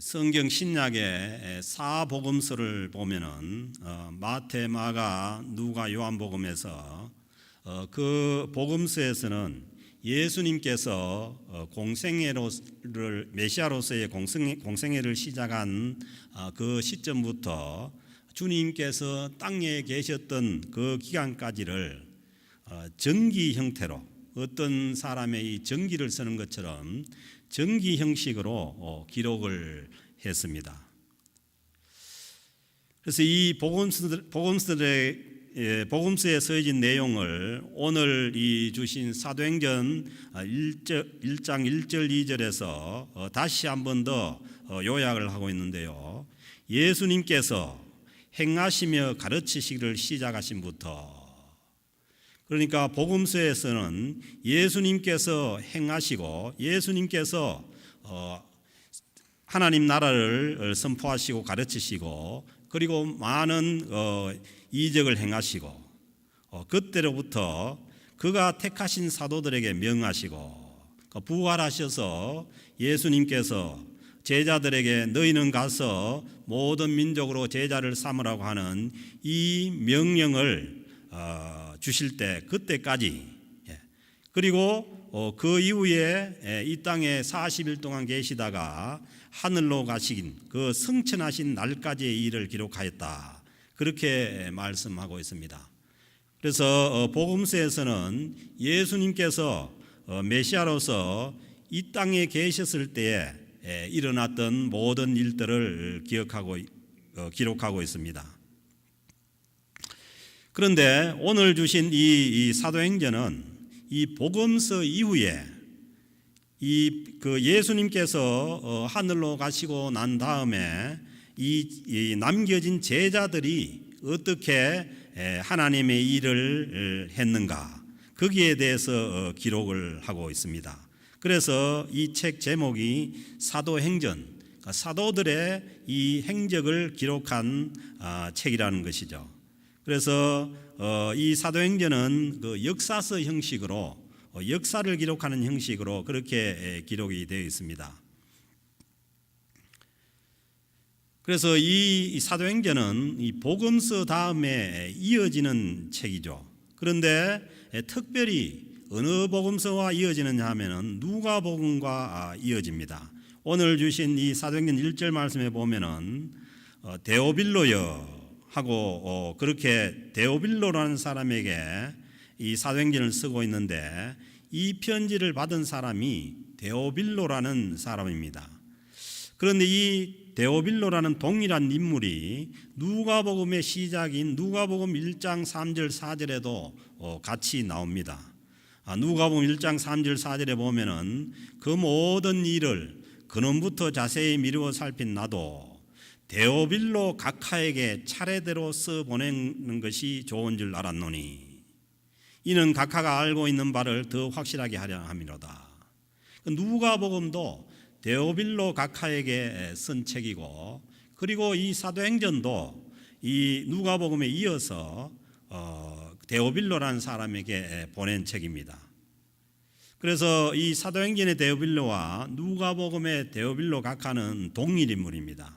성경 신약의 사복음서를 보면은 마태, 마가, 누가, 요한복음에서 그 복음서에서는 예수님께서 공생애를 메시아로서의 공생애를 시작한 그 시점부터 주님께서 땅에 계셨던 그 기간까지를 전기 형태로 어떤 사람의 이 전기를 쓰는 것처럼 전기 형식으로 기록을 했습니다. 그래서 이 복음서에 써진 내용을 오늘 이 주신 사도행전 1장 1절 2절에서 다시 한 번 더 요약을 하고 있는데요. 예수님께서 행하시며 가르치시기를 시작하신부터, 그러니까 복음서에서는 예수님께서 행하시고 예수님께서 하나님 나라를 선포하시고 가르치시고 그리고 많은 이적을 행하시고 그때로부터 그가 택하신 사도들에게 명하시고 부활하셔서 예수님께서 제자들에게 너희는 가서 모든 민족으로 제자를 삼으라고 하는 이 명령을 주실 때 그때까지, 그리고 그 이후에 이 땅에 40일 동안 계시다가 하늘로 가신 그 승천하신 날까지의 일을 기록하였다, 그렇게 말씀하고 있습니다. 그래서 복음서에서는 예수님께서 메시아로서 이 땅에 계셨을 때에 일어났던 모든 일들을 기록하고 있습니다. 그런데 오늘 주신 이 사도행전은 이 복음서 이후에 그 예수님께서 하늘로 가시고 난 다음에 이 남겨진 제자들이 어떻게 하나님의 일을 했는가, 거기에 대해서 기록을 하고 있습니다. 그래서 이 책 제목이 사도행전, 사도들의 이 행적을 기록한 책이라는 것이죠. 그래서 이 사도행전은 그 역사서 형식으로 역사를 기록하는 형식으로 그렇게 기록이 되어 있습니다. 그래서 이 사도행전은 이 복음서 다음에 이어지는 책이죠. 그런데 특별히 어느 복음서와 이어지느냐 하면은 누가복음과 이어집니다. 오늘 주신 이 사도행전 1절 말씀에 보면은 데오빌로여 하고 그렇게 데오빌로라는 사람에게 이 사도행전을 쓰고 있는데, 이 편지를 받은 사람이 데오빌로라는 사람입니다. 그런데 이 데오빌로라는 동일한 인물이 누가복음의 시작인 누가복음 1장 3절 4절에도 같이 나옵니다. 누가복음 1장 3절 4절에 보면은 그 모든 일을 근원부터 자세히 미루어 살핀 나도 데오빌로 각하에게 차례대로 써 보내는 것이 좋은 줄 알았노니 이는 각하가 알고 있는 바를 더 확실하게 하려 함이로다. 누가복음도 데오빌로 각하에게 쓴 책이고, 그리고 이 사도행전도 이 누가복음에 이어서 데오빌로라는 사람에게 보낸 책입니다. 그래서 이 사도행전의 데오빌로와 누가복음의 데오빌로 각하는 동일 인물입니다.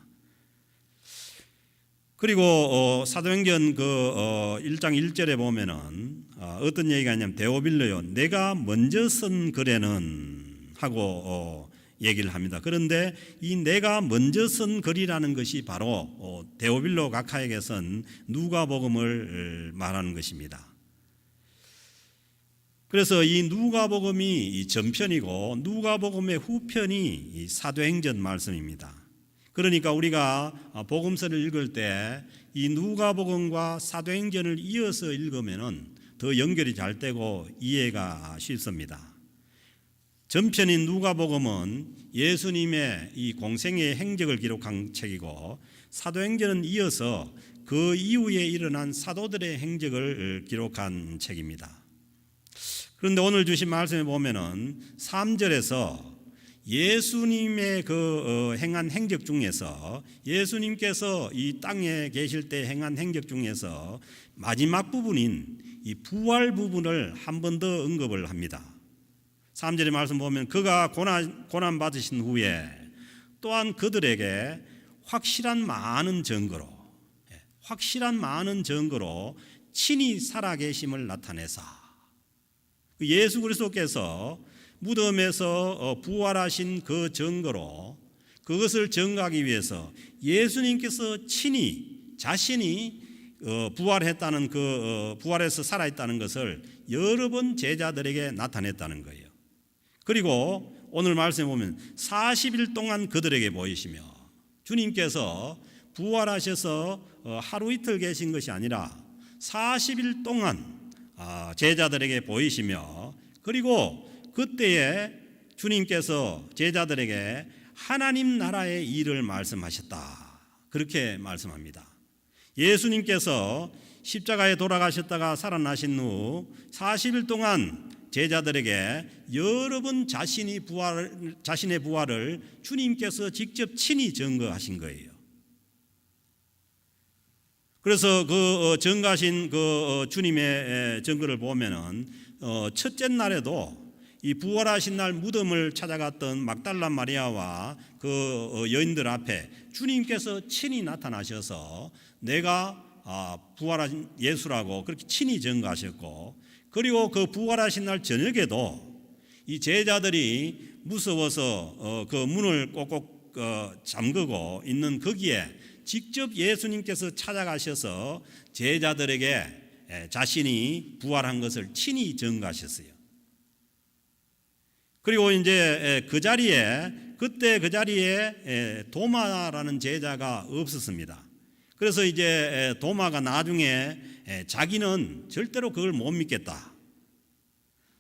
그리고 사도행전 그 1장 1절에 보면은 어떤 얘기가 있냐면 데오빌로요, 내가 먼저 쓴 글에는 하고 얘기를 합니다. 그런데 이 내가 먼저 쓴 글이라는 것이 바로 데오빌로 각하에게 쓴 누가복음을 말하는 것입니다. 그래서 이 누가복음이 전편이고 누가복음의 후편이 이 사도행전 말씀입니다. 그러니까 우리가 복음서를 읽을 때 이 누가복음과 사도행전을 이어서 읽으면은 더 연결이 잘 되고 이해가 쉽습니다. 전편인 누가복음은 예수님의 이 공생의 행적을 기록한 책이고, 사도행전은 이어서 그 이후에 일어난 사도들의 행적을 기록한 책입니다. 그런데 오늘 주신 말씀에 보면은 3절에서 예수님의 그 행한 행적 중에서, 예수님께서 이 땅에 계실 때 행한 행적 중에서 마지막 부분인 이 부활 부분을 한 번 더 언급을 합니다. 3절의 말씀 보면 그가 고난 받으신 후에 또한 그들에게 확실한 많은 증거로 친히 살아계심을 나타내사 예수 그리스도께서 무덤에서 부활하신 그 증거로 그것을 증거하기 위해서 예수님께서 친히 자신이 부활했다는 부활해서 살아있다는 것을 여러 번 제자들에게 나타냈다는 거예요. 그리고 오늘 말씀에 보면 40일 동안 그들에게 보이시며 주님께서 부활하셔서 하루 이틀 계신 것이 아니라 40일 동안 제자들에게 보이시며 그리고 그때에 주님께서 제자들에게 하나님 나라의 일을 말씀하셨다. 그렇게 말씀합니다. 예수님께서 십자가에 돌아가셨다가 살아나신 후 40일 동안 제자들에게 여러 번 자신의 부활을 주님께서 직접 친히 증거하신 거예요. 그래서 그 증거하신 그 주님의 증거를 보면은 첫째 날에도 이 부활하신 날 무덤을 찾아갔던 막달라 마리아와 그 여인들 앞에 주님께서 친히 나타나셔서 내가 부활하신 예수라고 그렇게 친히 증거하셨고, 그리고 그 부활하신 날 저녁에도 이 제자들이 무서워서 그 문을 꼭꼭 잠그고 있는 거기에 직접 예수님께서 찾아가셔서 제자들에게 자신이 부활한 것을 친히 증거하셨어요. 그리고 이제 그때 그 자리에 도마라는 제자가 없었습니다. 그래서 이제 도마가 나중에 자기는 절대로 그걸 못 믿겠다.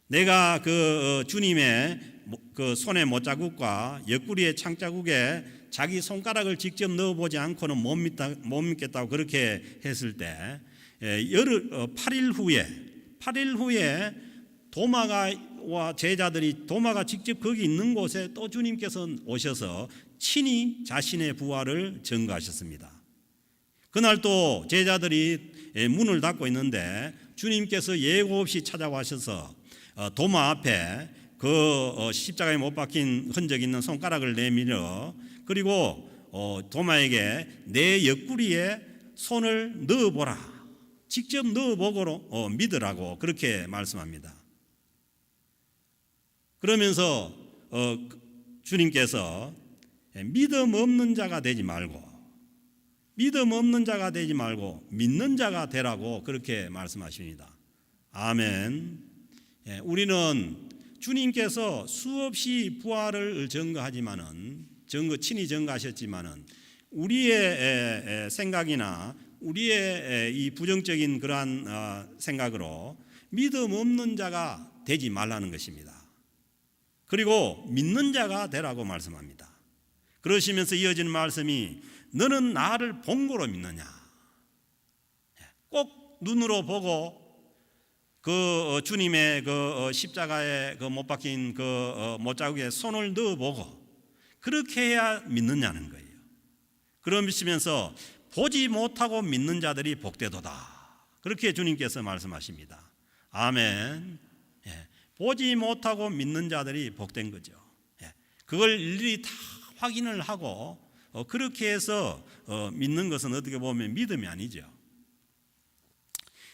내가 그 주님의 그 손의 못자국과 옆구리의 창자국에 자기 손가락을 직접 넣어보지 않고는 못 믿겠다고 그렇게 했을 때 8일 후에 도마와 제자들이 도마가 직접 거기 있는 곳에 또 주님께서 오셔서 친히 자신의 부활을 증거하셨습니다. 그날 또 제자들이 문을 닫고 있는데 주님께서 예고 없이 찾아와셔서 도마 앞에 그 십자가에 못 박힌 흔적 있는 손가락을 내밀어 그리고 도마에게 내 옆구리에 손을 넣어보라, 직접 넣어보고 믿으라고 그렇게 말씀합니다. 그러면서 주님께서 믿음 없는 자가 되지 말고 믿는 자가 되라고 그렇게 말씀하십니다. 아멘. 우리는 주님께서 수없이 부활을 친히 증거하셨지만은 우리의 생각이나 우리의 이 부정적인 그러한 생각으로 믿음 없는 자가 되지 말라는 것입니다. 그리고 믿는 자가 되라고 말씀합니다. 그러시면서 이어지는 말씀이 너는 나를 본 거로 믿느냐? 꼭 눈으로 보고 그 주님의 그 십자가에 그 못 박힌 그 못자국에 손을 넣어보고 그렇게 해야 믿느냐는 거예요. 그러시면서 보지 못하고 믿는 자들이 복되도다. 그렇게 주님께서 말씀하십니다. 아멘. 보지 못하고 믿는 자들이 복된 거죠. 그걸 일일이 다 확인을 하고 그렇게 해서 믿는 것은 어떻게 보면 믿음이 아니죠.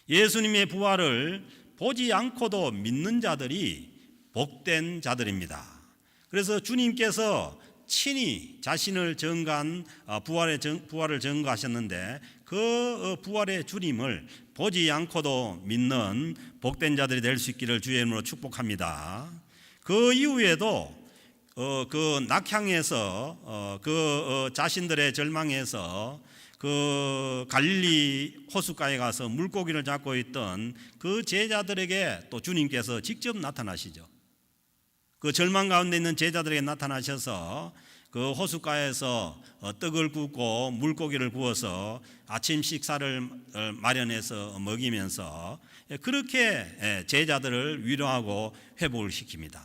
예수님의 부활을 보지 않고도 믿는 자들이 복된 자들입니다. 그래서 주님께서 친히 자신을 증거한 부활을 증거하셨는데 그 부활의 주님을 보지 않고도 믿는 복된 자들이 될 수 있기를 주의 이름으로 축복합니다. 그 이후에도 그 낙향에서 자신들의 절망에서 그 갈릴리 호숫가에 가서 물고기를 잡고 있던 그 제자들에게 또 주님께서 직접 나타나시죠. 그 절망 가운데 있는 제자들에게 나타나셔서 그 호숫가에서 떡을 굽고 물고기를 구워서 아침 식사를 마련해서 먹이면서 그렇게 제자들을 위로하고 회복을 시킵니다.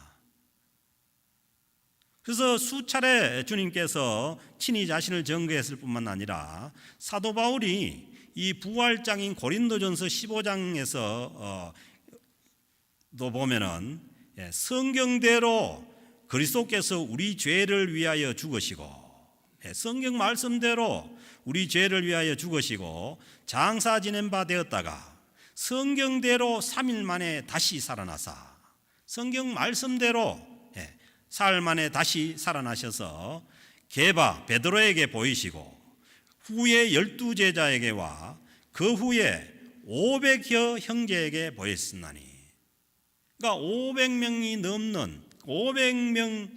그래서 수차례 주님께서 친히 자신을 증거했을 뿐만 아니라 사도 바울이 이 부활장인 고린도전서 15장에서 또 보면은 성경대로 그리스도께서 우리 죄를 위하여 죽으시고 성경 말씀대로 우리 죄를 위하여 죽으시고 장사 지낸 바 되었다가 성경대로 3일 만에 다시 살아나사 성경 말씀대로 사흘 만에 다시 살아나셔서 게바 베드로에게 보이시고 후에 12제자에게와 그 후에 500여 형제에게 보였으나니, 그러니까 500명이 넘는 500명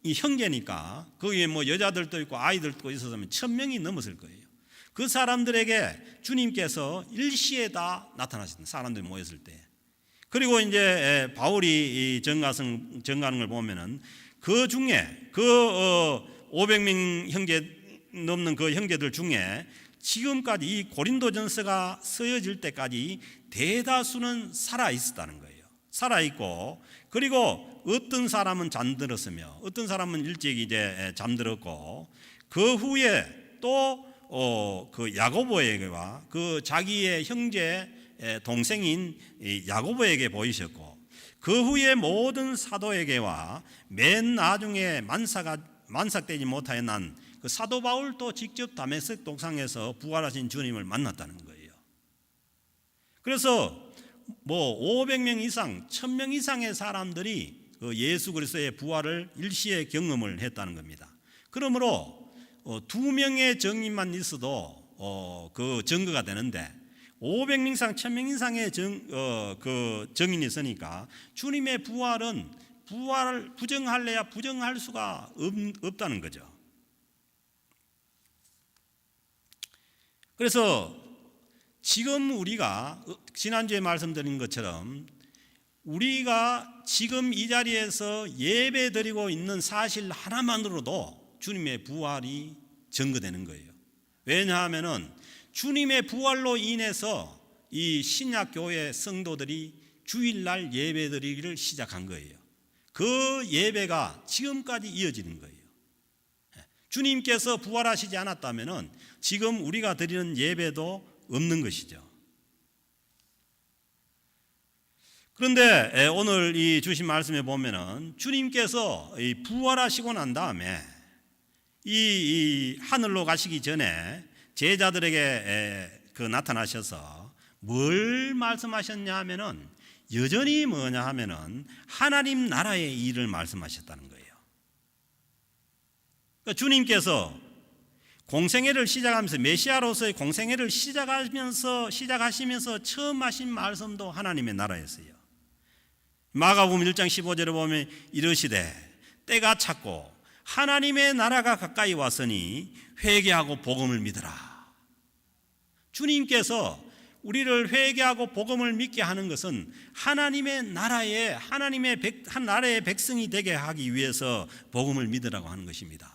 이 형제니까 거기에 뭐 여자들도 있고 아이들도 있었으면 1000명이 넘었을 거예요. 그 사람들에게 주님께서 일시에 다 나타나셨던 사람들이 모였을 때, 그리고 이제 바울이 전가하는 걸 보면은 그 중에 그 500명 형제 넘는 그 형제들 중에 지금까지 이 고린도전서가 쓰여질 때까지 대다수는 살아 있었다는 거예요. 살아 있고, 그리고 어떤 사람은 잠들었으며 어떤 사람은 일찍 이제 잠들었고, 그 후에 또 그 야고보에게와 그 자기의 형제 동생인 야고보에게 보이셨고, 그 후에 모든 사도에게와 맨 나중에 만삭되지 못하여 난 그 사도 바울도 직접 다메섹 동상에서 부활하신 주님을 만났다는 거예요. 그래서 뭐 500명 이상, 1000명 이상의 사람들이 그 예수 그리스도의 부활을 일시에 경험을 했다는 겁니다. 그러므로 2명의 증인만 있어도 그 증거가 되는데 500명 이상, 1000명 이상의 그 증인이 있으니까 주님의 부활을 부정할래야 부정할 수가 없다는 거죠. 그래서 지금 우리가 지난주에 말씀드린 것처럼 우리가 지금 이 자리에서 예배 드리고 있는 사실 하나만으로도 주님의 부활이 증거되는 거예요. 왜냐하면은 주님의 부활로 인해서 이 신약교회 성도들이 주일날 예배 드리기를 시작한 거예요. 그 예배가 지금까지 이어지는 거예요. 주님께서 부활하시지 않았다면은 지금 우리가 드리는 예배도 없는 것이죠. 그런데 오늘 이 주신 말씀에 보면은 주님께서 부활하시고 난 다음에 이 하늘로 가시기 전에 제자들에게 나타나셔서 뭘 말씀하셨냐 하면은 여전히 뭐냐 하면은 하나님 나라의 일을 말씀하셨다는 거예요. 그러니까 주님께서 공생애를 시작하면서 메시아로서의 공생애를 시작하시면서 처음 하신 말씀도 하나님의 나라였어요. 마가복음 1장 15절에 보면 이르시되 때가 찼고 하나님의 나라가 가까이 왔으니 회개하고 복음을 믿으라. 주님께서 우리를 회개하고 복음을 믿게 하는 것은 하나님의 나라의 한 나라의 백성이 되게 하기 위해서 복음을 믿으라고 하는 것입니다.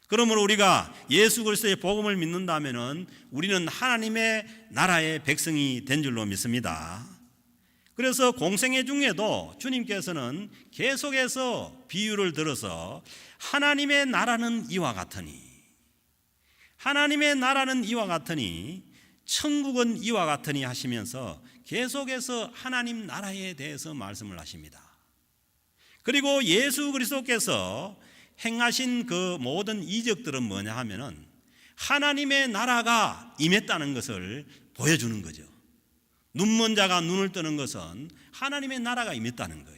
그러므로 우리가 예수 그리스도의 복음을 믿는다면은 우리는 하나님의 나라의 백성이 된 줄로 믿습니다. 그래서 공생애 중에도 주님께서는 계속해서 비유를 들어서 하나님의 나라는 이와 같으니, 하나님의 나라는 이와 같으니, 천국은 이와 같으니 하시면서 계속해서 하나님 나라에 대해서 말씀을 하십니다. 그리고 예수 그리스도께서 행하신 그 모든 이적들은 뭐냐 하면은 하나님의 나라가 임했다는 것을 보여주는 거죠. 눈먼 자가 눈을 뜨는 것은 하나님의 나라가 임했다는 거예요.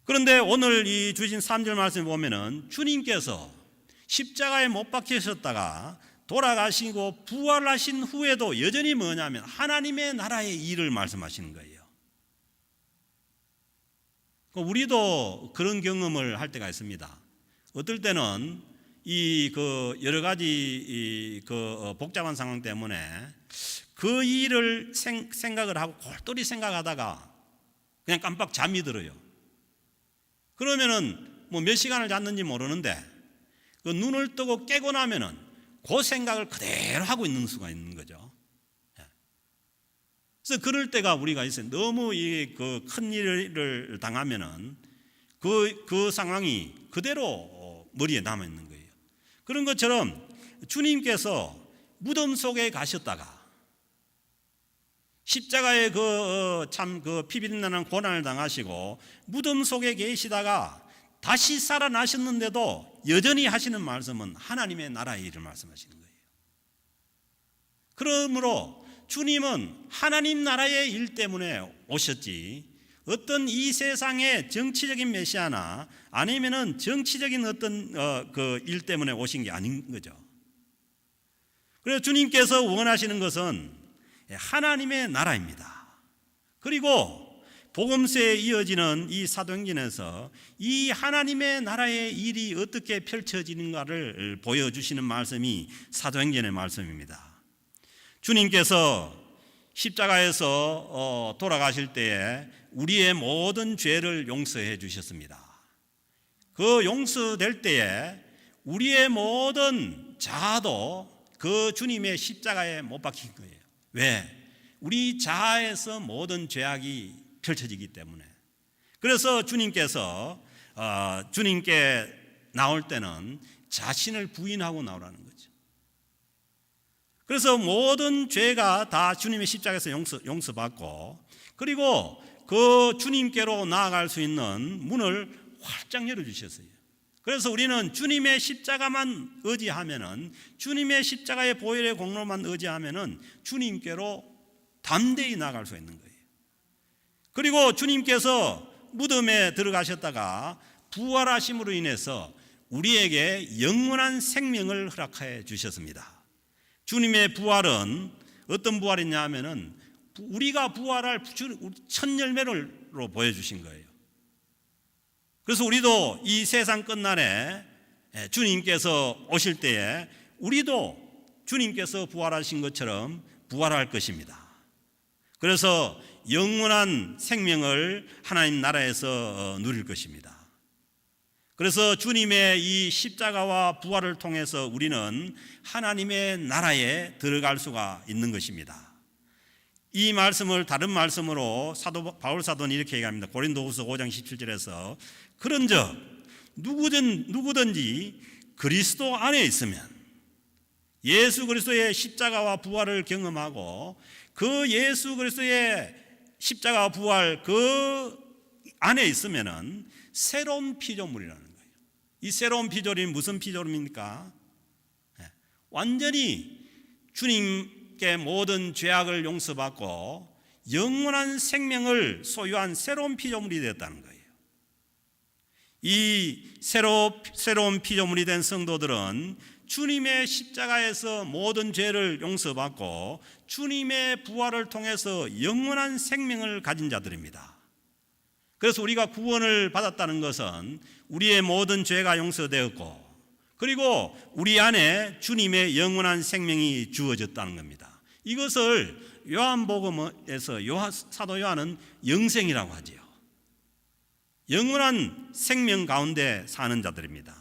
그런데 오늘 이 주신 3절 말씀을 보면은 주님께서 십자가에 못 박히셨다가 돌아가시고 부활하신 후에도 여전히 뭐냐면 하나님의 나라의 일을 말씀하시는 거예요. 우리도 그런 경험을 할 때가 있습니다. 어떨 때는 여러 가지 복잡한 상황 때문에 그 일을 생각을 하고 골똘히 생각하다가 그냥 깜빡 잠이 들어요. 그러면은 뭐 몇 시간을 잤는지 모르는데 그 눈을 뜨고 깨고 나면은 그 생각을 그대로 하고 있는 수가 있는 거죠. 그래서 그럴 때가 우리가 있어요. 너무 그 큰 일을 당하면은 그 상황이 그대로 머리에 남아 있는 거예요. 그런 것처럼 주님께서 무덤 속에 가셨다가 십자가에 그 피비린내는 고난을 당하시고 무덤 속에 계시다가 다시 살아나셨는데도 여전히 하시는 말씀은 하나님의 나라의 일을 말씀하시는 거예요. 그러므로 주님은 하나님 나라의 일 때문에 오셨지 어떤 이 세상의 정치적인 메시아나 아니면은 정치적인 어떤 그 일 때문에 오신 게 아닌 거죠. 그래서 주님께서 원하시는 것은 하나님의 나라입니다. 그리고 복음서에 이어지는 이 사도행전에서 이 하나님의 나라의 일이 어떻게 펼쳐지는가를 보여주시는 말씀이 사도행전의 말씀입니다. 주님께서 십자가에서 돌아가실 때에 우리의 모든 죄를 용서해 주셨습니다. 그 용서될 때에 우리의 모든 자아도 그 주님의 십자가에 못 박힌 거예요. 왜? 우리 자아에서 모든 죄악이 펼쳐지기 때문에. 그래서 주님께서 주님께 나올 때는 자신을 부인하고 나오라는 거죠. 그래서 모든 죄가 다 주님의 십자가에서 용서받고 그리고 그 주님께로 나아갈 수 있는 문을 활짝 열어주셨어요. 그래서 우리는 주님의 십자가만 의지하면은 주님의 십자가의 보혈의 공로만 의지하면은 주님께로 담대히 나아갈 수 있는 거예요. 그리고 주님께서 무덤에 들어가셨다가 부활하심으로 인해서 우리에게 영원한 생명을 허락해 주셨습니다. 주님의 부활은 어떤 부활이냐 하면은 우리가 부활할 첫 열매로 보여주신 거예요. 그래서 우리도 이 세상 끝날에 주님께서 오실 때에 우리도 주님께서 부활하신 것처럼 부활할 것입니다. 그래서 영원한 생명을 하나님 나라에서 누릴 것입니다. 그래서 주님의 이 십자가와 부활을 통해서 우리는 하나님의 나라에 들어갈 수가 있는 것입니다. 이 말씀을 다른 말씀으로 바울 사도는 이렇게 얘기합니다. 고린도후서 5장 17절에서 그런즉 누구든지 그리스도 안에 있으면 예수 그리스도의 십자가와 부활을 경험하고 그 예수 그리스도의 십자가와 부활 그 안에 있으면은 새로운 피조물이라는 거예요. 이 새로운 피조물이 무슨 피조물입니까? 완전히 주님께 모든 죄악을 용서받고 영원한 생명을 소유한 새로운 피조물이 되었다는 거예요. 이 새로운 피조물이 된 성도들은 주님의 십자가에서 모든 죄를 용서받고 주님의 부활을 통해서 영원한 생명을 가진 자들입니다. 그래서 우리가 구원을 받았다는 것은 우리의 모든 죄가 용서되었고 그리고 우리 안에 주님의 영원한 생명이 주어졌다는 겁니다. 이것을 요한복음에서 사도 요한은 영생이라고 하지요. 영원한 생명 가운데 사는 자들입니다.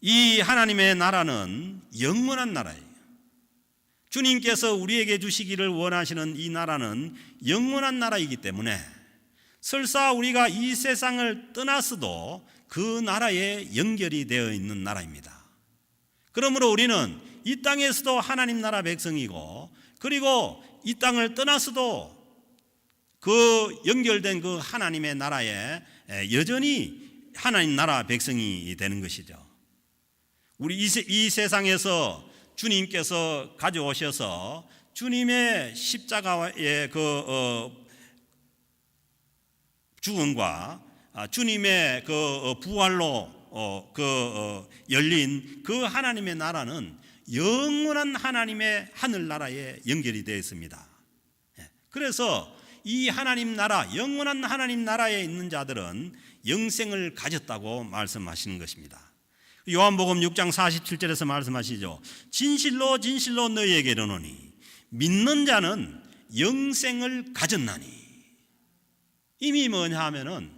이 하나님의 나라는 영원한 나라예요. 주님께서 우리에게 주시기를 원하시는 이 나라는 영원한 나라이기 때문에 설사 우리가 이 세상을 떠났어도 그 나라에 연결이 되어 있는 나라입니다. 그러므로 우리는 이 땅에서도 하나님 나라 백성이고 그리고 이 땅을 떠났어도 그 연결된 그 하나님의 나라에 여전히 하나님 나라 백성이 되는 것이죠. 우리 이 세상에서 주님께서 가져오셔서 주님의 십자가의 죽음과 주님의 부활로 열린 그 하나님의 나라는 영원한 하나님의 하늘나라에 연결이 되어 있습니다. 그래서 이 하나님 나라, 영원한 하나님 나라에 있는 자들은 영생을 가졌다고 말씀하시는 것입니다. 요한복음 6장 47절에서 말씀하시죠. 진실로 진실로 너희에게 이르노니 믿는 자는 영생을 가졌나니. 이미 뭐냐 하면은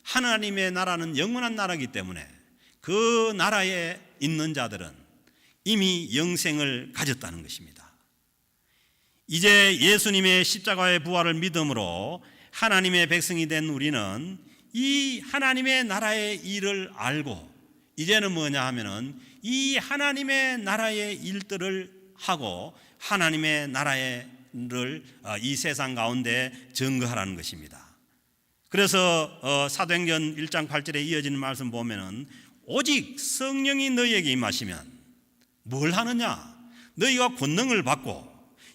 하나님의 나라는 영원한 나라이기 때문에 그 나라에 있는 자들은 이미 영생을 가졌다는 것입니다. 이제 예수님의 십자가의 부활을 믿음으로 하나님의 백성이 된 우리는 이 하나님의 나라의 일을 알고 이제는 뭐냐 하면은 이 하나님의 나라의 일들을 하고 하나님의 나라를 이 세상 가운데 증거하라는 것입니다. 그래서 사도행전 1장 8절에 이어지는 말씀 보면은 오직 성령이 너희에게 임하시면 뭘 하느냐? 너희가 권능을 받고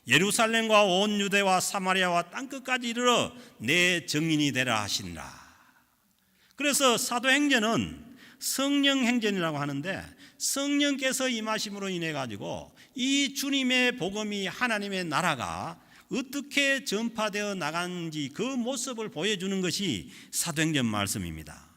예루살렘과 온 유대와 사마리아와 땅끝까지 이르러 내 증인이 되라 하시니라. 그래서 사도행전은 성령 행전이라고 하는데 성령께서 임하심으로 인해 가지고 이 주님의 복음이 하나님의 나라가 어떻게 전파되어 나가는지 그 모습을 보여주는 것이 사도행전 말씀입니다.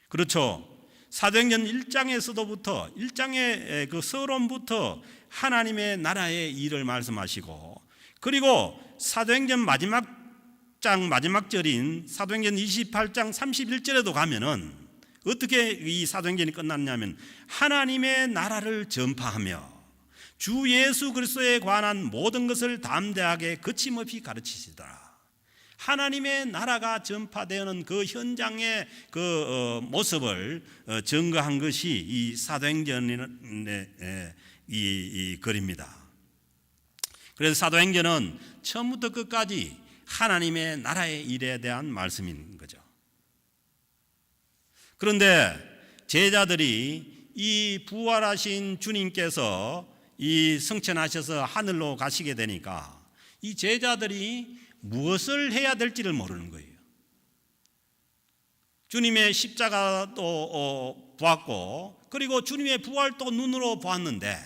그렇죠. 사도행전 1장에서도부터 1장의 그 서론부터 하나님의 나라의 일을 말씀하시고, 그리고 사도행전 마지막 장 마지막 절인 사도행전 28장 31절에도 가면은 어떻게 이 사도행전이 끝났냐면 하나님의 나라를 전파하며 주 예수 그리스도에 관한 모든 것을 담대하게 거침없이 가르치시더라. 하나님의 나라가 전파되는 그 현장의 그 모습을 증거한 것이 이 사도행전의 이 글입니다. 그래서 사도행전은 처음부터 끝까지 하나님의 나라의 일에 대한 말씀인 거죠. 그런데 제자들이 이 부활하신 주님께서 이 승천하셔서 하늘로 가시게 되니까 이 제자들이 무엇을 해야 될지를 모르는 거예요. 주님의 십자가도 보았고, 그리고 주님의 부활도 눈으로 보았는데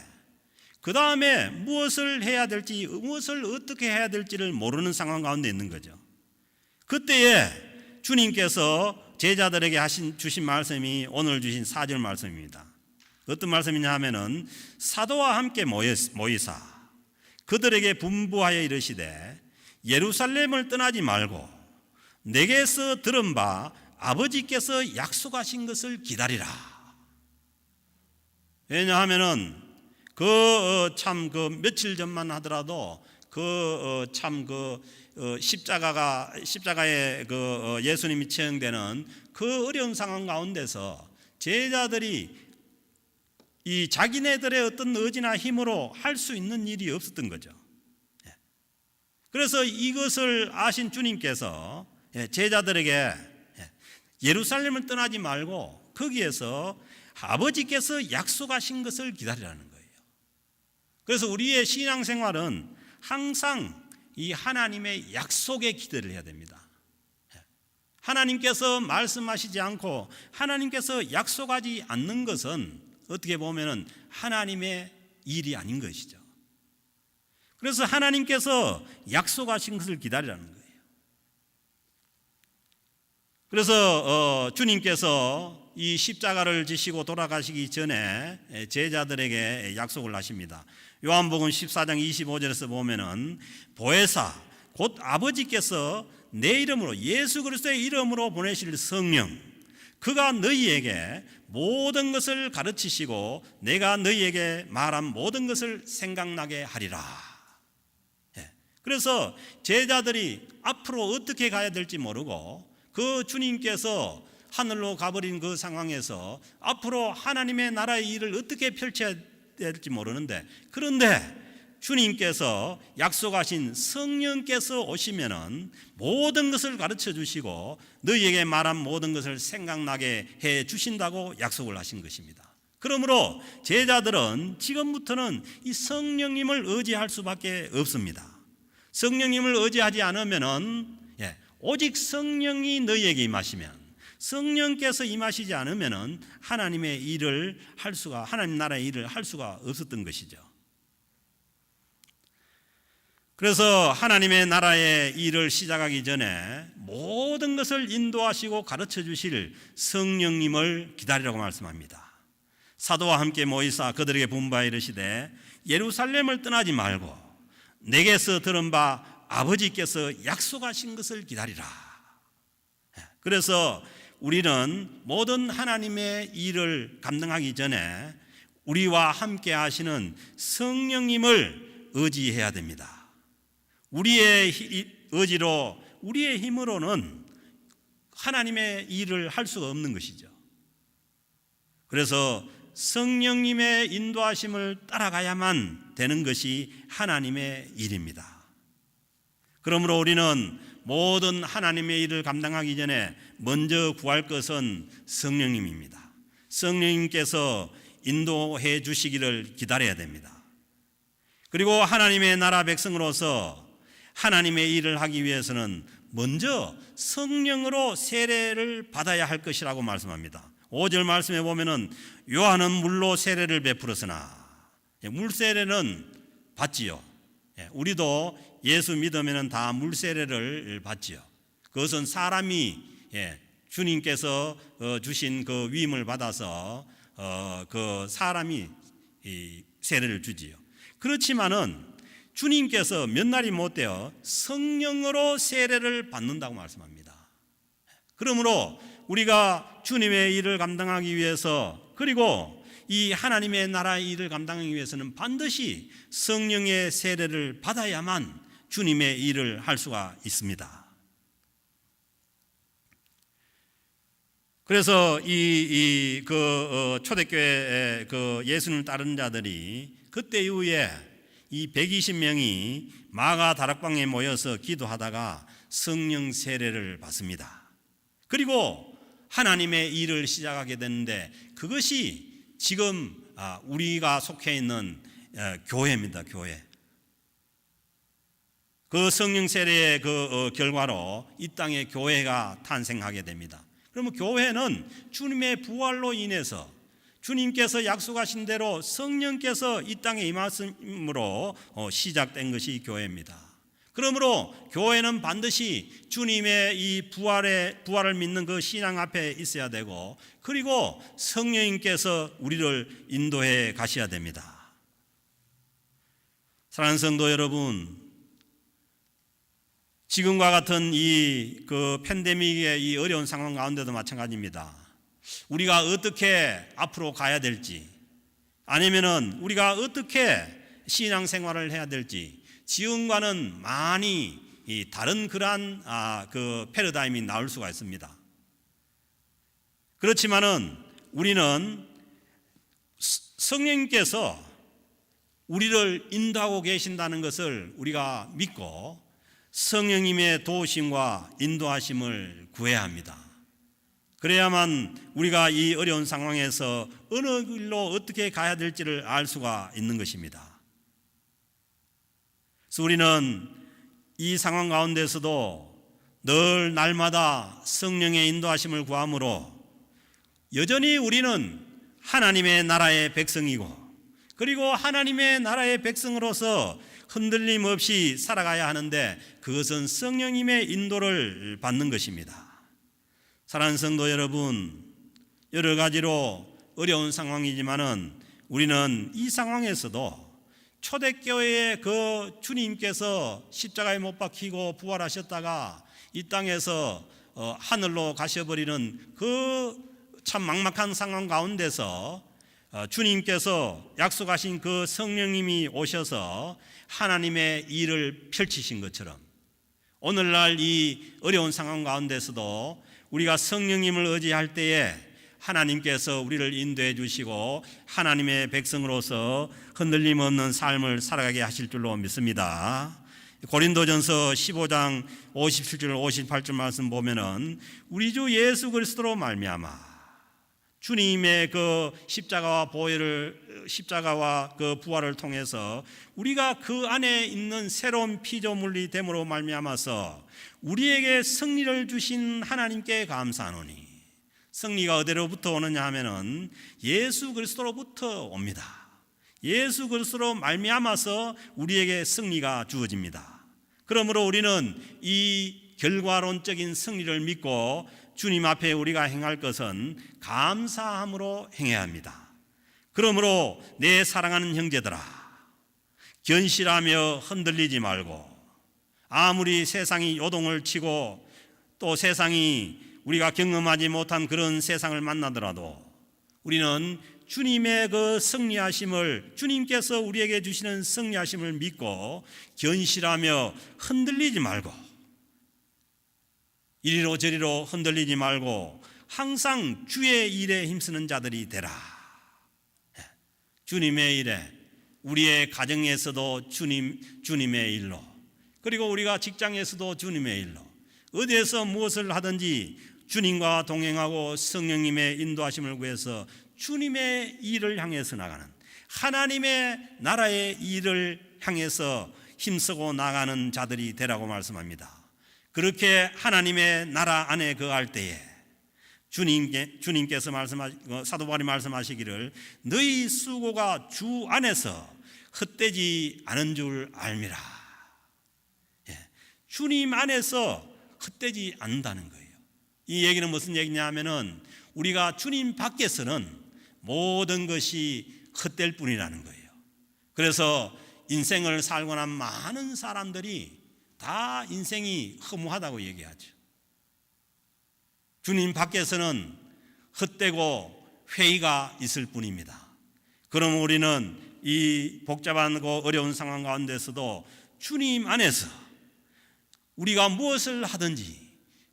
그 다음에 무엇을 해야 될지, 무엇을 어떻게 해야 될지를 모르는 상황 가운데 있는 거죠. 그때에 주님께서 제자들에게 주신 말씀이 오늘 주신 4절 말씀입니다. 어떤 말씀이냐 하면은 사도와 함께 모이사 그들에게 분부하여 이르시되 예루살렘을 떠나지 말고 내게서 들은 바 아버지께서 약속하신 것을 기다리라. 왜냐하면은 참 며칠 전만 하더라도 십자가에 예수님이 처형되는 그 어려운 상황 가운데서 제자들이 이 자기네들의 어떤 의지나 힘으로 할 수 있는 일이 없었던 거죠. 그래서 이것을 아신 주님께서 제자들에게 예루살렘을 떠나지 말고 거기에서 아버지께서 약속하신 것을 기다리라는 거예요. 그래서 우리의 신앙생활은 항상 이 하나님의 약속에 기대를 해야 됩니다. 하나님께서 말씀하시지 않고 하나님께서 약속하지 않는 것은 어떻게 보면 하나님의 일이 아닌 것이죠. 그래서 하나님께서 약속하신 것을 기다리라는 거예요. 그래서 주님께서 이 십자가를 지시고 돌아가시기 전에 제자들에게 약속을 하십니다. 요한복음 14장 25절에서 보면은 보혜사 곧 아버지께서 내 이름으로 예수 그리스도의 이름으로 보내실 성령 그가 너희에게 모든 것을 가르치시고 내가 너희에게 말한 모든 것을 생각나게 하리라. 그래서 제자들이 앞으로 어떻게 가야 될지 모르고 그 주님께서 하늘로 가버린 그 상황에서 앞으로 하나님의 나라의 일을 어떻게 펼쳐야 될지 모르는데, 그런데 주님께서 약속하신 성령께서 오시면은 모든 것을 가르쳐 주시고 너희에게 말한 모든 것을 생각나게 해 주신다고 약속을 하신 것입니다. 그러므로 제자들은 지금부터는 이 성령님을 의지할 수밖에 없습니다. 성령님을 의지하지 않으면은 오직 성령이 너희에게 임하시면, 성령께서 임하시지 않으면은 하나님의 일을 할 수가, 하나님 나라의 일을 할 수가 없었던 것이죠. 그래서 하나님의 나라의 일을 시작하기 전에 모든 것을 인도하시고 가르쳐 주실 성령님을 기다리라고 말씀합니다. 사도와 함께 모이사 그들에게 분부하여 이르시되 예루살렘을 떠나지 말고 내게서 들은 바 아버지께서 약속하신 것을 기다리라. 그래서 우리는 모든 하나님의 일을 감당하기 전에 우리와 함께 하시는 성령님을 의지해야 됩니다. 우리의 의지로, 우리의 힘으로는 하나님의 일을 할 수가 없는 것이죠. 그래서 성령님의 인도하심을 따라가야만 되는 것이 하나님의 일입니다. 그러므로 우리는 모든 하나님의 일을 감당하기 전에 먼저 구할 것은 성령님입니다. 성령님께서 인도해 주시기를 기다려야 됩니다. 그리고 하나님의 나라 백성으로서 하나님의 일을 하기 위해서는 먼저 성령으로 세례를 받아야 할 것이라고 말씀합니다. 5절 말씀에 보면은 요한은 물로 세례를 베풀었으나, 물 세례는 받지요. 우리도 예수 믿으면 다 물 세례를 받지요. 그것은 사람이 주님께서 주신 그 위임을 받아서 그 사람이 세례를 주지요. 그렇지만은 주님께서 몇 날이 못 되어 성령으로 세례를 받는다고 말씀합니다. 그러므로 우리가 주님의 일을 감당하기 위해서, 그리고 이 하나님의 나라의 일을 감당하기 위해서는 반드시 성령의 세례를 받아야만 주님의 일을 할 수가 있습니다. 그래서 초대교회 예수님을 따르는 자들이 그때 이후에 이 120명이 마가 다락방에 모여서 기도하다가 성령 세례를 받습니다. 그리고 하나님의 일을 시작하게 되는데, 그것이 지금 우리가 속해 있는 교회입니다. 교회. 그 성령 세례의 결과로 이 땅에 교회가 탄생하게 됩니다. 그러면 교회는 주님의 부활로 인해서 주님께서 약속하신 대로 성령께서 이 땅에 임하심으로 시작된 것이 교회입니다. 그러므로 교회는 반드시 주님의 이 부활을 믿는 그 신앙 앞에 있어야 되고, 그리고 성령님께서 우리를 인도해 가셔야 됩니다. 사랑하는 성도 여러분, 지금과 같은 이 팬데믹의 이 어려운 상황 가운데도 마찬가지입니다. 우리가 어떻게 앞으로 가야 될지, 아니면은 우리가 어떻게 신앙생활을 해야 될지, 지금과는 많이 다른 그러한 패러다임이 나올 수가 있습니다. 그렇지만은 우리는 성령님께서 우리를 인도하고 계신다는 것을 우리가 믿고 성령님의 도우심과 인도하심을 구해야 합니다. 그래야만 우리가 이 어려운 상황에서 어느 길로 어떻게 가야 될지를 알 수가 있는 것입니다. 그래서 우리는 이 상황 가운데서도 늘 날마다 성령의 인도하심을 구함으로 여전히 우리는 하나님의 나라의 백성이고, 그리고 하나님의 나라의 백성으로서 흔들림 없이 살아가야 하는데, 그것은 성령님의 인도를 받는 것입니다. 사랑하는 성도 여러분, 여러 가지로 어려운 상황이지만은 우리는 이 상황에서도 초대교회의 그 주님께서 십자가에 못 박히고 부활하셨다가 이 땅에서 하늘로 가셔버리는 그 참 막막한 상황 가운데서 주님께서 약속하신 그 성령님이 오셔서 하나님의 일을 펼치신 것처럼, 오늘날 이 어려운 상황 가운데서도 우리가 성령님을 의지할 때에 하나님께서 우리를 인도해 주시고 하나님의 백성으로서 흔들림 없는 삶을 살아가게 하실 줄로 믿습니다. 고린도전서 15장 57절 58절 말씀 보면은 우리 주 예수 그리스도로 말미암아 주님의 그 십자가와 그 부활을 통해서 우리가 그 안에 있는 새로운 피조물이 됨으로 말미암아서 우리에게 승리를 주신 하나님께 감사하노니, 승리가 어디로부터 오느냐 하면은 예수 그리스도로부터 옵니다. 예수 그리스도로 말미암아서 우리에게 승리가 주어집니다. 그러므로 우리는 이 결과론적인 승리를 믿고 주님 앞에 우리가 행할 것은 감사함으로 행해야 합니다. 그러므로 내 사랑하는 형제들아, 견실하며 흔들리지 말고, 아무리 세상이 요동을 치고 또 세상이 우리가 경험하지 못한 그런 세상을 만나더라도 우리는 주님의 그 승리하심을, 주님께서 우리에게 주시는 승리하심을 믿고 견실하며 흔들리지 말고, 이리로 저리로 흔들리지 말고 항상 주의 일에 힘쓰는 자들이 되라. 주님의 일에, 우리의 가정에서도 주님의 일로, 그리고 우리가 직장에서도 주님의 일로, 어디에서 무엇을 하든지 주님과 동행하고 성령님의 인도하심을 구해서 주님의 일을 향해서 나가는, 하나님의 나라의 일을 향해서 힘쓰고 나가는 자들이 되라고 말씀합니다. 그렇게 하나님의 나라 안에 거할 때에 주님께서 사도 바울이 말씀하시기를 너희 수고가 주 안에서 헛되지 않은 줄 알미라. 주님 안에서 헛되지 않는다는 거예요. 이 얘기는 무슨 얘기냐 하면은 우리가 주님 밖에서는 모든 것이 헛될 뿐이라는 거예요. 그래서 인생을 살고 난 많은 사람들이 다 인생이 허무하다고 얘기하죠. 주님 밖에서는 헛되고 회의가 있을 뿐입니다. 그럼 우리는 이 복잡하고 어려운 상황 가운데서도 주님 안에서 우리가 무엇을 하든지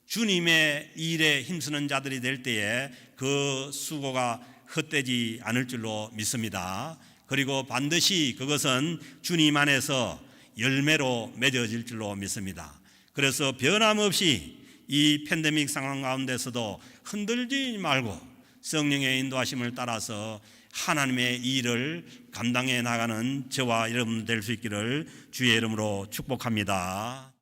주님의 일에 힘쓰는 자들이 될 때에 그 수고가 헛되지 않을 줄로 믿습니다. 그리고 반드시 그것은 주님 안에서 열매로 맺어질 줄로 믿습니다. 그래서 변함없이 이 팬데믹 상황 가운데서도 흔들지 말고 성령의 인도하심을 따라서 하나님의 일을 감당해 나가는 저와 여러분 될 수 있기를 주의 이름으로 축복합니다.